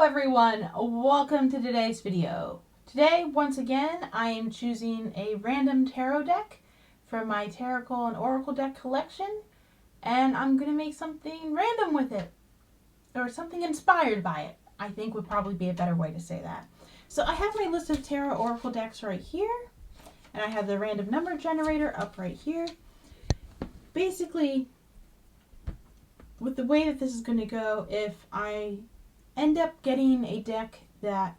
everyone, welcome to today's video. Today, once again, I am choosing a random tarot deck from my Tarot and Oracle deck collection, and I'm going to make something random with it, or something inspired by it, I think would probably be a better way to say that. So I have my list of Tarot Oracle decks right here, and I have the random number generator up right here. Basically, with the way that this is going to go, if I end up getting a deck that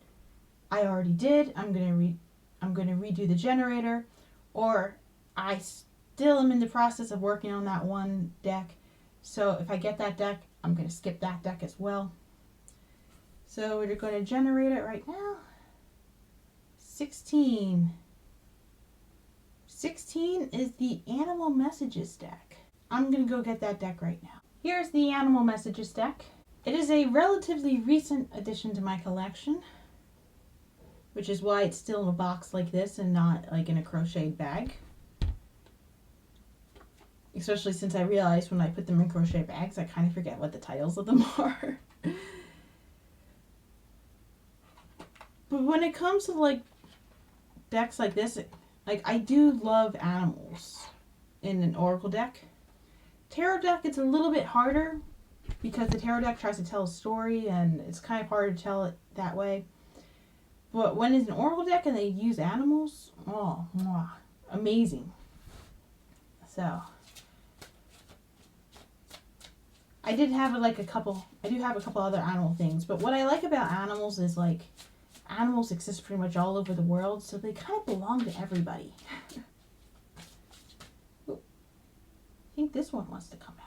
I already did, I'm going to redo the generator, or I still am in the process of working on that one deck. So if I get that deck, I'm going to skip that deck as well. So we're going to generate it right now. 16. 16 is the Animal Messages deck. I'm going to go get that deck right now. Here's the Animal Messages deck. It is a relatively recent addition to my collection, which is why it's still in a box like this and not like in a crocheted bag. Especially since I realized when I put them in crochet bags, I kind of forget what the titles of them are. But when it comes to like decks like this, like I do love animals in an Oracle deck. Tarot deck, it's a little bit harder because the tarot deck tries to tell a story and it's kind of hard to tell it that way. But when it's an Oracle deck and they use animals, oh, amazing. So I do have a couple other animal things, but what I like about animals is like animals exist pretty much all over the world, so they kind of belong to everybody. I think this one wants to come out.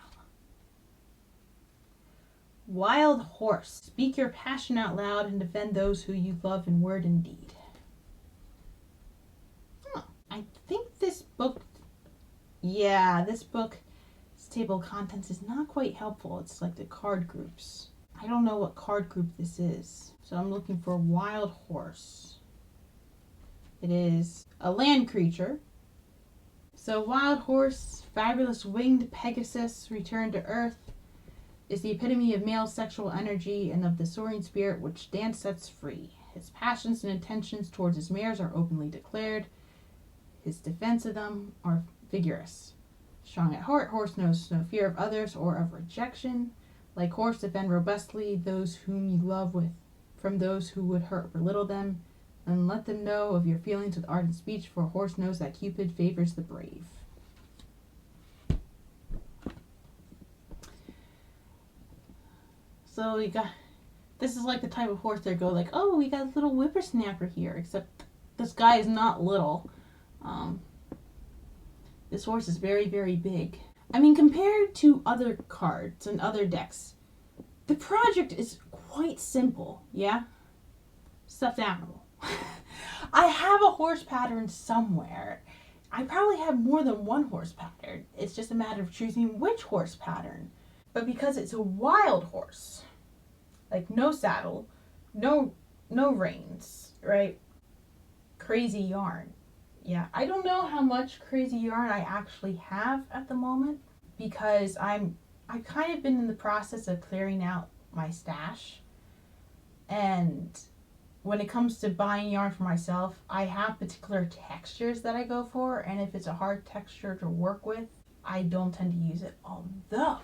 Wild Horse. Speak your passion out loud and defend those who you love in word and deed. I think this book, this table of contents is not quite helpful. It's like the card groups. I don't know what card group this is. So I'm looking for Wild Horse. It is a land creature. So Wild Horse, fabulous winged Pegasus, returned to Earth, is the epitome of male sexual energy and of the soaring spirit which dance sets free. His passions and intentions towards his mares are openly declared. His defense of them are vigorous. Strong at heart, horse knows no fear of others or of rejection. Like horse, defend robustly those whom you love from those who would hurt or belittle them, and let them know of your feelings with ardent speech, for horse knows that Cupid favors the brave. So this is like the type of horse that go like, oh, we got a little whippersnapper here, except this guy is not little. This horse is very, very big. I mean, compared to other cards and other decks, the project is quite simple, yeah? Stuffed animal. I have a horse pattern somewhere. I probably have more than one horse pattern. It's just a matter of choosing which horse pattern. But because it's a wild horse, like no saddle, no reins, right? Crazy yarn. Yeah, I don't know how much crazy yarn I actually have at the moment because I've kind of been in the process of clearing out my stash. And when it comes to buying yarn for myself, I have particular textures that I go for, and if it's a hard texture to work with, I don't tend to use it, although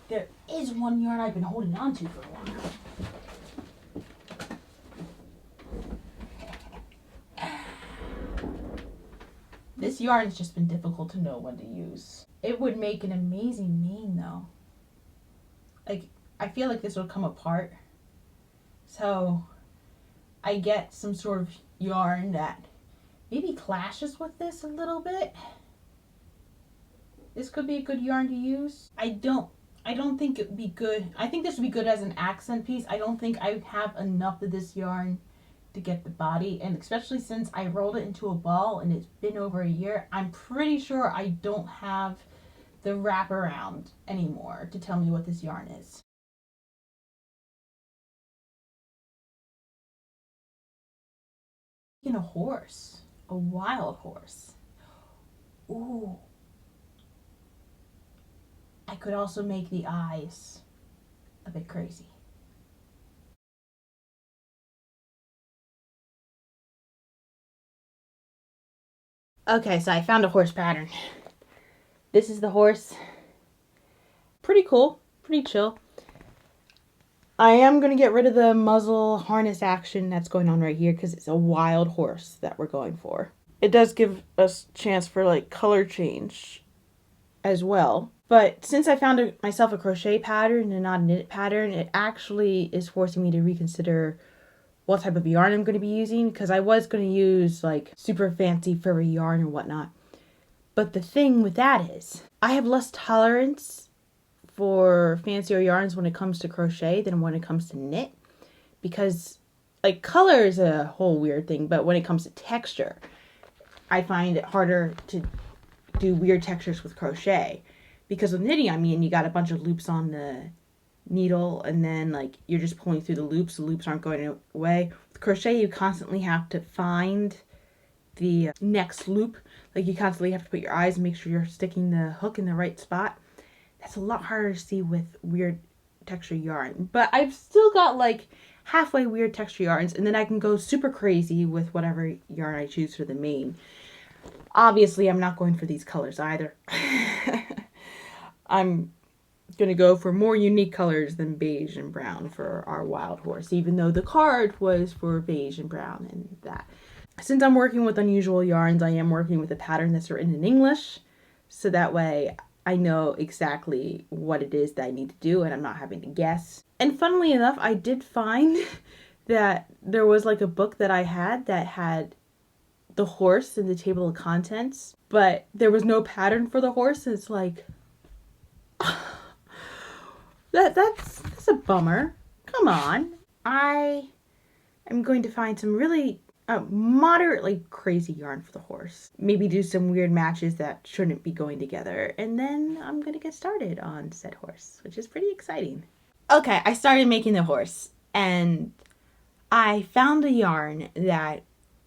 there is one yarn I've been holding on to for a while. This yarn's just been difficult to know when to use. It would make an amazing mane though. Like, I feel like this would come apart. So I get some sort of yarn that maybe clashes with this a little bit. This could be a good yarn to use. I don't think it would be good. I think this would be good as an accent piece. I don't think I have enough of this yarn to get the body, and especially since I rolled it into a ball and it's been over a year, I'm pretty sure I don't have the wraparound anymore to tell me what this yarn is. A horse, a wild horse. Ooh. I could also make the eyes a bit crazy. Okay, so I found a horse pattern. This is the horse. Pretty cool, pretty chill. I am going to get rid of the muzzle harness action that's going on right here because it's a wild horse that we're going for. It does give us a chance for like color change as well. But since I found myself a crochet pattern and not a knit pattern, it actually is forcing me to reconsider what type of yarn I'm going to be using, because I was going to use like super fancy furry yarn or whatnot. But the thing with that is I have less tolerance for fancier yarns when it comes to crochet than when it comes to knit, because like color is a whole weird thing, but when it comes to texture, I find it harder to do weird textures with crochet, because with knitting, I mean, you got a bunch of loops on the needle and then like you're just pulling through the loops aren't going away. With crochet, you constantly have to find the next loop, like you constantly have to put your eyes and make sure you're sticking the hook in the right spot. That's a lot harder to see with weird texture yarn. But I've still got like halfway weird texture yarns, and then I can go super crazy with whatever yarn I choose for the main. Obviously, I'm not going for these colors either. I'm going to go for more unique colors than beige and brown for our wild horse, even though the card was for beige and brown and that. Since I'm working with unusual yarns, I am working with a pattern that's written in English, so that way I know exactly what it is that I need to do and I'm not having to guess. And funnily enough, I did find that there was like a book that I had that had the horse in the table of contents, but there was no pattern for the horse. And it's like, that's a bummer. Come on. I am going to find some really moderately crazy yarn for the horse. Maybe do some weird matches that shouldn't be going together. And then I'm going to get started on said horse, which is pretty exciting. Okay, I started making the horse and I found a yarn that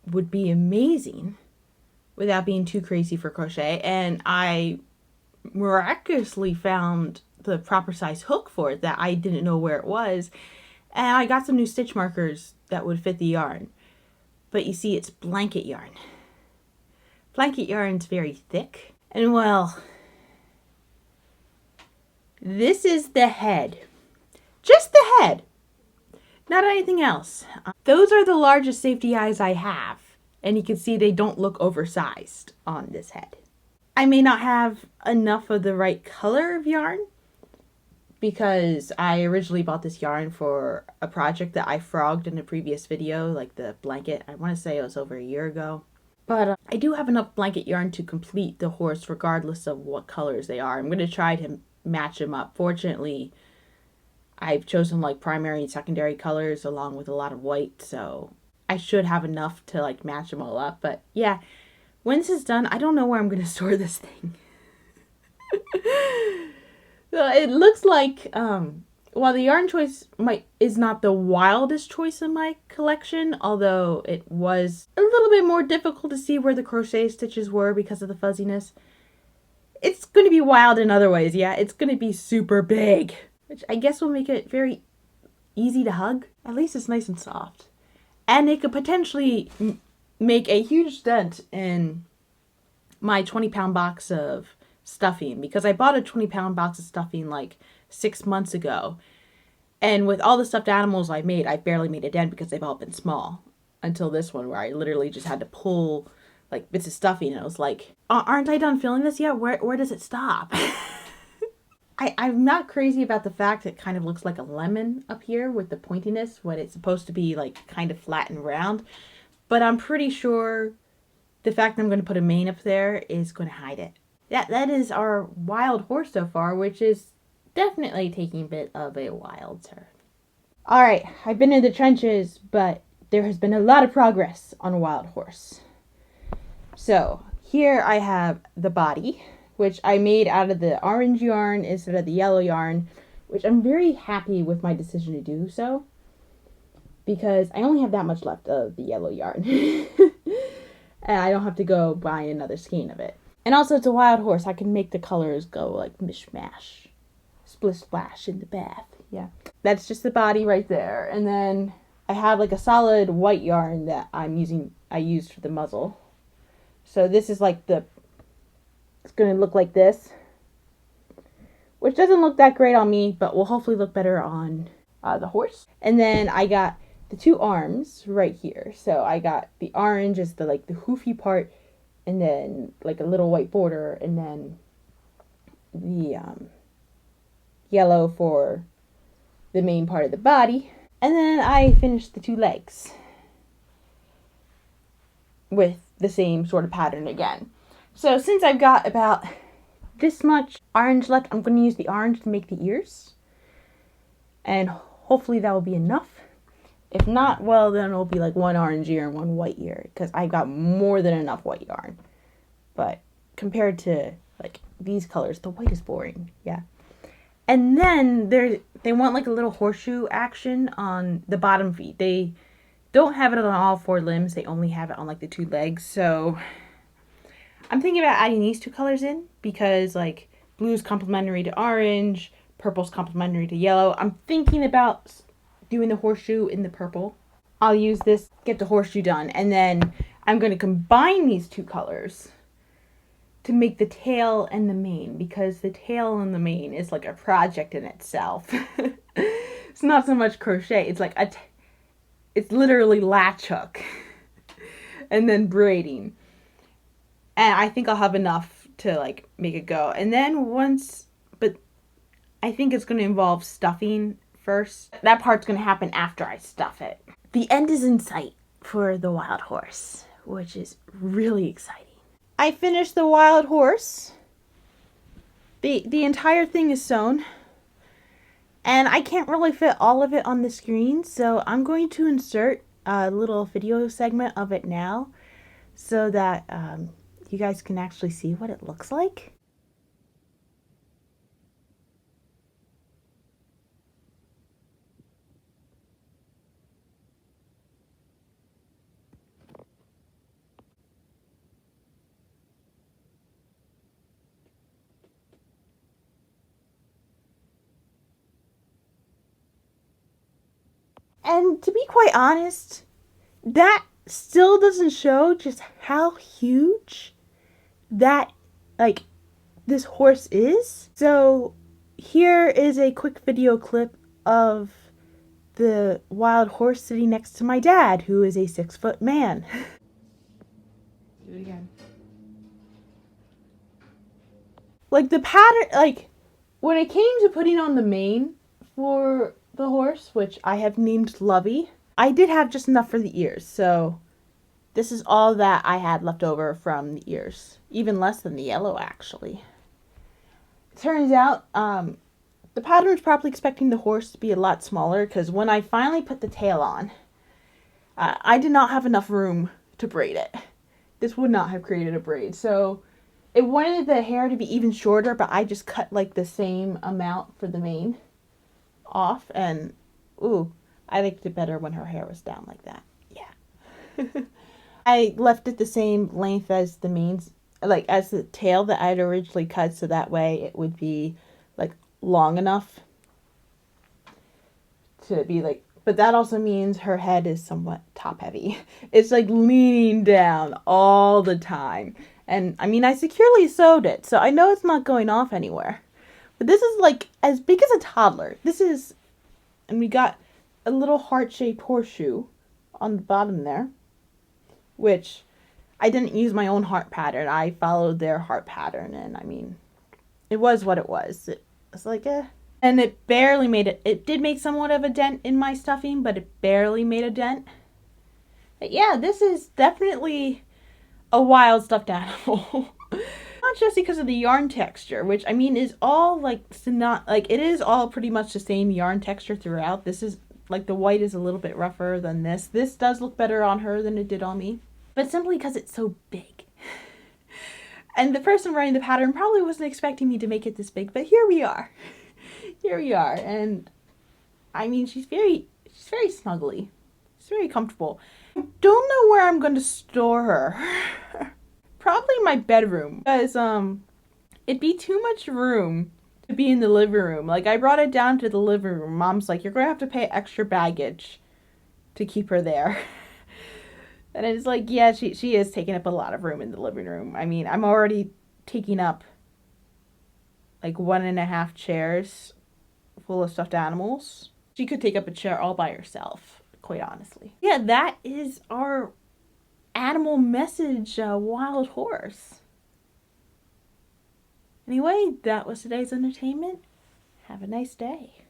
would be amazing without being too crazy for crochet. And I miraculously found the proper size hook for it that I didn't know where it was. And I got some new stitch markers that would fit the yarn. But you see, it's blanket yarn. Blanket yarn's very thick. And well, this is the head. Just the head. Not anything else. Those are the largest safety eyes I have. And you can see they don't look oversized on this head. I may not have enough of the right color of yarn, because I originally bought this yarn for a project that I frogged in a previous video, like the blanket. I want to say it was over a year ago. But I do have enough blanket yarn to complete the horse regardless of what colors they are. I'm going to try to match them up. Fortunately, I've chosen like primary and secondary colors along with a lot of white, so I should have enough to like match them all up. But yeah, when this is done, I don't know where I'm going to store this thing. It looks like, while the yarn choice is not the wildest choice in my collection, although it was a little bit more difficult to see where the crochet stitches were because of the fuzziness, it's going to be wild in other ways, yeah? It's going to be super big, which I guess will make it very easy to hug. At least it's nice and soft. And it could potentially make a huge dent in my 20-pound box of stuffing, because I bought a 20-pound box of stuffing like 6 months ago, and with all the stuffed animals I made, I barely made a dent because they've all been small, until this one where I literally just had to pull like bits of stuffing, and I was like, aren't I done filling this yet? Where does it stop? I'm not crazy about the fact it kind of looks like a lemon up here with the pointiness when it's supposed to be like kind of flat and round, but I'm pretty sure the fact that I'm going to put a mane up there is going to hide it. That is our wild horse so far, which is definitely taking a bit of a wild turn. Alright, I've been in the trenches, but there has been a lot of progress on a wild horse. So, here I have the body, which I made out of the orange yarn instead of the yellow yarn, which I'm very happy with my decision to do so, because I only have that much left of the yellow yarn. And I don't have to go buy another skein of it. And also, it's a wild horse. I can make the colors go like mishmash. Splish splash in the bath. Yeah. That's just the body right there. And then I have like a solid white yarn that I used for the muzzle. So this is like it's going to look like this, which doesn't look that great on me, but will hopefully look better on the horse. And then I got the two arms right here. So I got the orange as the hoofy part, and then like a little white border, and then the yellow for the main part of the body. And then I finished the two legs with the same sort of pattern again. So since I've got about this much orange left, I'm going to use the orange to make the ears. And hopefully that will be enough. If not, well, then it'll be like one orange ear and one white ear, because I've got more than enough white yarn. But compared to like these colors, the white is boring. Yeah. And then they want like a little horseshoe action on the bottom feet. They don't have it on all four limbs. They only have it on like the two legs. So I'm thinking about adding these two colors in, because like blue's complementary to orange, purple's complementary to yellow. I'm thinking about doing the horseshoe in the purple. I'll use this, get the horseshoe done, and then I'm going to combine these two colors to make the tail and the mane, because the tail and the mane is like a project in itself. It's not so much crochet, it's like it's literally latch hook and then braiding. And I think I'll have enough to like make it go. And then but I think it's going to involve stuffing first. That part's going to happen after I stuff it. The end is in sight for the wild horse, which is really exciting. I finished the wild horse. The entire thing is sewn. And I can't really fit all of it on the screen, so I'm going to insert a little video segment of it now, so that you guys can actually see what it looks like. And to be quite honest, that still doesn't show just how huge that, like, this horse is. So here is a quick video clip of the wild horse sitting next to my dad, who is a 6-foot man. Do it again. Like, the pattern, like, when it came to putting on the mane for the horse, which I have named Lovey, I did have just enough for the ears, so this is all that I had left over from the ears. Even less than the yellow, actually. Turns out, the pattern was probably expecting the horse to be a lot smaller, because when I finally put the tail on, I did not have enough room to braid it. This would not have created a braid, so it wanted the hair to be even shorter, but I just cut like the same amount for the mane off, and ooh, I liked it better when her hair was down like that. Yeah. I left it the same length as the mane's, like as the tail that I had originally cut, so that way it would be like long enough to be like, but that also means her head is somewhat top heavy. It's like leaning down all the time. And I mean, I securely sewed it, so I know it's not going off anywhere. But this is like as big as a toddler. This is, and we got a little heart-shaped horseshoe on the bottom there, which I didn't use my own heart pattern. I followed their heart pattern, and I mean, it was what it was. It was like, and it barely made it. It did make somewhat of a dent in my stuffing, but it barely made a dent. But yeah, this is definitely a wild stuffed animal. Not just because of the yarn texture, which I mean is all like, not like, it is all pretty much the same yarn texture throughout. This is like, the white is a little bit rougher than this. This does look better on her than it did on me, but simply because it's so big. And the person writing the pattern probably wasn't expecting me to make it this big, but here we are. Here we are. And I mean, she's very snuggly. She's very comfortable. I don't know where I'm going to store her. Probably my bedroom, because it'd be too much room to be in the living room. Like, I brought it down to the living room. Mom's like, you're going to have to pay extra baggage to keep her there. And it's like, yeah, she is taking up a lot of room in the living room. I mean, I'm already taking up like 1.5 chairs full of stuffed animals. She could take up a chair all by herself, quite honestly. Yeah, that is our animal message wild horse. Anyway, that was today's entertainment. Have a nice day.